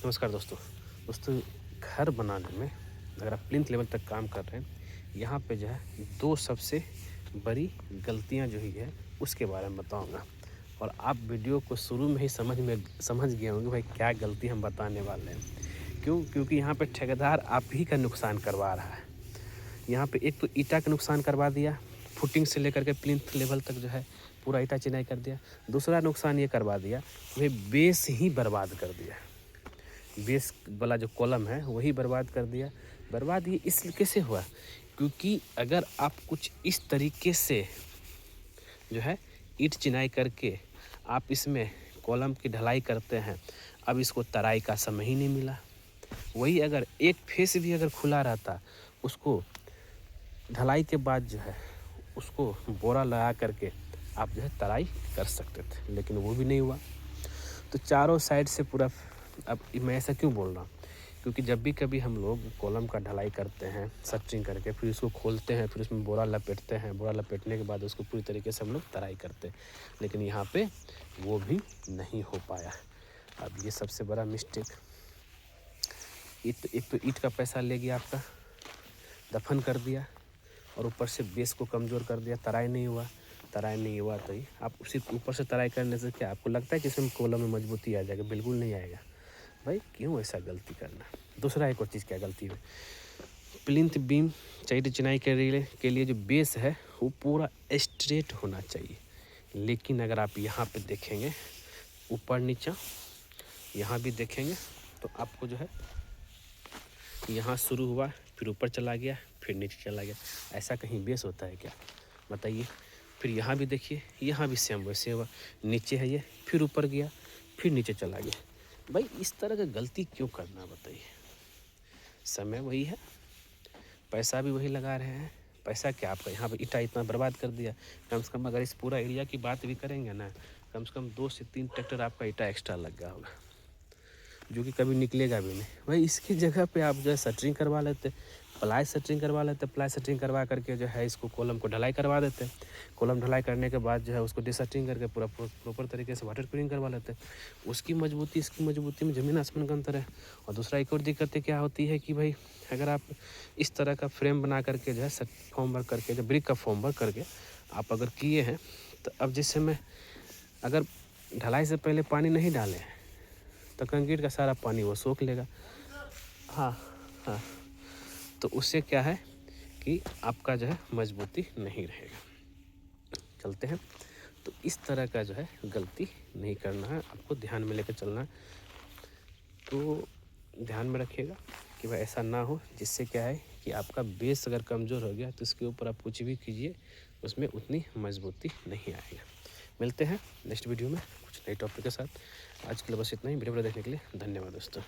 नमस्कार दोस्तों घर बनाने में अगर आप प्लिंथ लेवल तक काम कर रहे हैं, यहाँ पे जो है 2 सबसे बड़ी गलतियाँ जो ही है उसके बारे में बताऊँगा। और आप वीडियो को शुरू में ही समझ गए होंगे भाई क्या गलती हम बताने वाले हैं। क्योंकि यहाँ पे ठेकेदार आप ही का नुकसान करवा रहा है। यहाँ पे एक तो ईंटा का नुकसान करवा दिया, फुटिंग से लेकर के प्लिंथ लेवल तक जो है पूरा ईंटा चिनाई कर दिया। दूसरा नुकसान ये करवा दिया, वह बेस ही बर्बाद कर दिया। बेस वाला जो कॉलम है वही बर्बाद कर दिया। बर्बाद ये इसलिए कैसे हुआ, क्योंकि अगर आप कुछ इस तरीके से जो है ईंट चिनाई करके आप इसमें कॉलम की ढलाई करते हैं, अब इसको तराई का समय ही नहीं मिला। वही अगर एक फेस भी अगर खुला रहता, उसको ढलाई के बाद जो है उसको बोरा लगा करके आप जो है तराई कर सकते थे, लेकिन वो भी नहीं हुआ। तो चारों साइड से पूरा, अब मैं ऐसा क्यों बोल रहा हूँ, क्योंकि जब भी कभी हम लोग कॉलम का ढलाई करते हैं शटरिंग करके, फिर उसको खोलते हैं, फिर उसमें बोरा लपेटते हैं, बोरा लपेटने के बाद उसको पूरी तरीके से हम लोग तराई करते हैं, लेकिन यहाँ पे वो भी नहीं हो पाया। अब ये सबसे बड़ा मिस्टेक, एक तो ईंट का पैसा ले गया आपका, दफन कर दिया, और ऊपर से बेस को कमज़ोर कर दिया। तराई नहीं हुआ तो ही आप उसी ऊपर से तराई करने से क्या आपको लगता है कि इसमें कॉलम में मजबूती आ जाएगा? बिल्कुल नहीं आएगा भाई। क्यों ऐसा गलती करना? दूसरा एक और चीज़ क्या गलती है, प्लिंथ बीम चाहिए चिनाई के लिए जो बेस है वो पूरा स्ट्रेट होना चाहिए। लेकिन अगर आप यहाँ पे देखेंगे ऊपर नीचा, यहाँ भी देखेंगे तो आपको जो है यहाँ शुरू हुआ, फिर ऊपर चला गया, फिर नीचे चला गया। ऐसा कहीं बेस होता है क्या, बताइए? फिर यहाँ भी देखिए, यहाँ भी सेम वैसे हुआ, नीचे है ये, फिर ऊपर गया, फिर नीचे चला गया। भाई इस तरह का गलती क्यों करना, बताइए? समय वही है, पैसा भी वही लगा रहे हैं। पैसा क्या आपका यहाँ पर ईंटा इतना बर्बाद कर दिया। कम से कम अगर इस पूरा एरिया की बात भी करेंगे ना, कम से कम 2 से 3 ट्रैक्टर आपका ईंटा एक्स्ट्रा लग गया होगा, जो कि कभी निकलेगा भी नहीं। भाई इसकी जगह पे आप जो है शटरिंग करवा लेते, प्लाई शटरिंग करवा करके जो है इसको कॉलम को ढलाई करवा देते। कॉलम ढलाई करने के बाद जो है उसको डिशटरिंग करके पूरा प्रॉपर तरीके से वाटर कूलिंग करवा लेते। उसकी मजबूती इसकी मजबूती में ज़मीन आसमान का अंतर है। और दूसरा एक और दिक्कत क्या होती है कि भाई अगर आप इस तरह का फ्रेम बना करके जो है फॉर्म वर्क करके, जो ब्रिक का फॉर्म वर्क करके आप अगर किए हैं, तो अब जिस समय अगर ढलाई से पहले पानी नहीं डालें तो कंक्रीट का सारा पानी वो सोख लेगा। हाँ हाँ, तो उससे क्या है कि आपका जो है मजबूती नहीं रहेगा। चलते हैं, तो इस तरह का जो है गलती नहीं करना है, आपको ध्यान में लेकर चलना है। तो ध्यान में रखिएगा कि भाई ऐसा ना हो, जिससे क्या है कि आपका बेस अगर कमज़ोर हो गया तो इसके ऊपर आप कुछ भी कीजिए उसमें उतनी मजबूती नहीं आएगा। मिलते हैं नेक्स्ट वीडियो में कुछ नए टॉपिक के साथ। आज के लिए बस इतना ही। वीडियो देखने के लिए धन्यवाद दोस्तों।